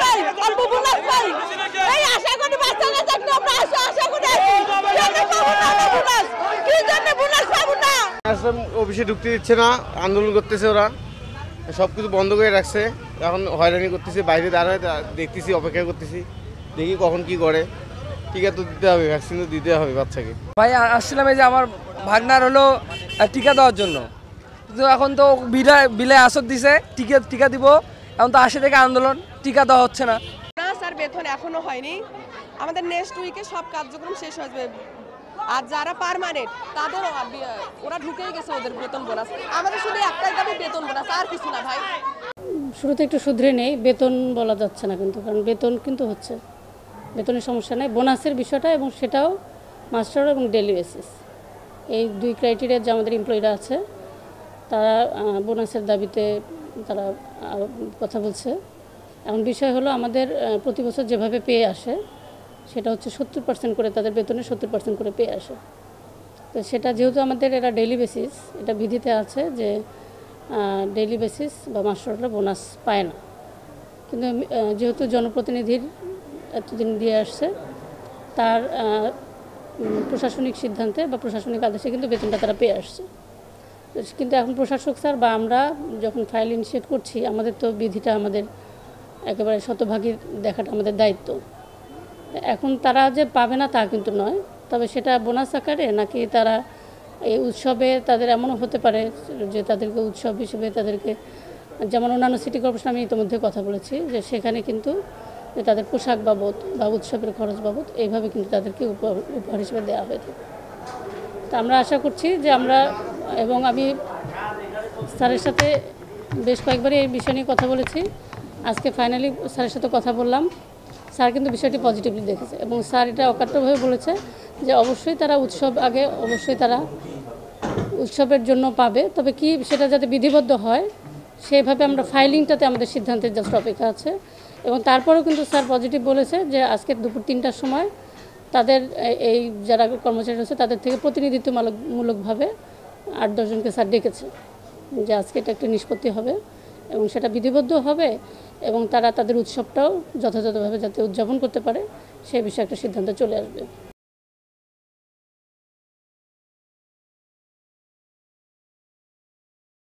পাই, অল্প বোনাস পাই। এই আশা করি বাচ্চারা থাকলে আমরা আশা করি আমরা পাবো না বোনাস। কি জন্য বোনাস পাবো না? অফিসে ঢুকতে দিচ্ছে না, আন্দোলন করতেছে ওরা, সব কিছু বন্ধ করে রাখছে। এখন হয়রানি করতেছি, বাইরে দাঁড়ায় দেখতেছি, অপেক্ষা করতেছি, দেখি কখন কি করে। টিকা তো দিতে হবে, ভ্যাকসিন তো দিতে হবে বাচ্চাকে। ভাই আসছিলাম এই যে আমার ভাগনার হলো টিকা দেওয়ার জন্য, কিন্তু এখন তো বিলে আসর দিছে, টিকা দিব। এখন তো 80 থেকে আন্দোলন, টিকা দেওয়া হচ্ছে না। স্যার বেতন এখনো হয়নি, আমাদের নেক্সট উইকে সব কার্যক্রম শেষ হয়ে যাবে। আর যারা পার্মানেন্ট তাদের ওরা ঢুকেই গেছে ওদের বেতন বোনাস। আমাদের শুধু একটাই দাবি বেতন বোনাস, আর কিছু না ভাই। শুরুতে একটু শুধরে নেই, বেতন বলা যাচ্ছে না কিন্তু, কারণ বেতন কিন্তু হচ্ছে, বেতনের সমস্যা নেই। বোনাসের বিষয়টা, এবং সেটাও মাস্টার এবং ডেলি বেসিস, এই দুই ক্রাইটেরিয়া যে আমাদের এমপ্লয়িরা আছে তারা বোনাসের দাবিতে তারা কথা বলছে। এখন বিষয় হলো আমাদের প্রতি বছর যেভাবে পেয়ে আসে সেটা হচ্ছে 70% করে, তাদের বেতনে 70% করে পেয়ে আসে। তো সেটা যেহেতু আমাদের এরা ডেইলি বেসিস, এটা বিধিতে আছে যে ডেইলি বেসিস বা মাস্টাররা বোনাস পায় না। কিন্তু যেহেতু জনপ্রতিনিধির এতদিন দিয়ে আসছে, তার প্রশাসনিক সিদ্ধান্তে বা প্রশাসনিক আদেশে কিন্তু বেতনটা তারা পেয়ে আসছে। কিন্তু এখন প্রশাসক স্যার বা আমরা যখন ফাইল ইনিশিয়েট করছি, আমাদের তো বিধিটা আমাদের একেবারে শতভাগী দেখাটা আমাদের দায়িত্ব। এখন তারা যে পাবে না তা কিন্তু নয়, তবে সেটা বোনাস আকারে নাকি তারা এই উৎসবে, তাদের এমনও হতে পারে যে তাদেরকে উৎসব হিসেবে তাদেরকে, যেমন অন্যান্য সিটি কর্পোরেশন আমি ইতিমধ্যে কথা বলেছি যে সেখানে কিন্তু যে তাদের পোশাক বাবদ বা উৎসবের খরচ বাবদ এইভাবে কিন্তু তাদেরকে উপহার হিসেবে দেওয়া হয়ে থাকে। তা আমরা আশা করছি যে আমরা, এবং আমি স্যারের সাথে বেশ কয়েকবারই এই বিষয় নিয়ে কথা বলেছি, আজকে ফাইনালি স্যারের সাথে কথা বললাম। স্যার কিন্তু বিষয়টি পজিটিভলি দেখেছে, এবং স্যার এটা অকাট্যভাবে বলেছে যে অবশ্যই তারা উৎসব আগে অবশ্যই তারা উৎসবের জন্য পাবে, তবে কি সেটা যাতে বিধিবদ্ধ হয় সেইভাবে আমরা ফাইলিংটাতে আমাদের সিদ্ধান্তের জাস্ট অপেক্ষা আছে। এবং তারপরেও কিন্তু স্যার পজিটিভ বলেছে যে আজকে দুপুর 3টার সময় তাদের এই যারা কর্মচারী রয়েছে তাদের থেকে প্রতিনিধিত্বমূলকভাবে 8-10 জনকে স্যার ডেকেছে যে আজকে এটা একটা নিষ্পত্তি হবে এবং সেটা বিধিবদ্ধ হবে, এবং তারা তাদের উৎসবটাও যথাযথভাবে যাতে উদযাপন করতে পারে সেই বিষয়ে একটা সিদ্ধান্ত চলে আসবে।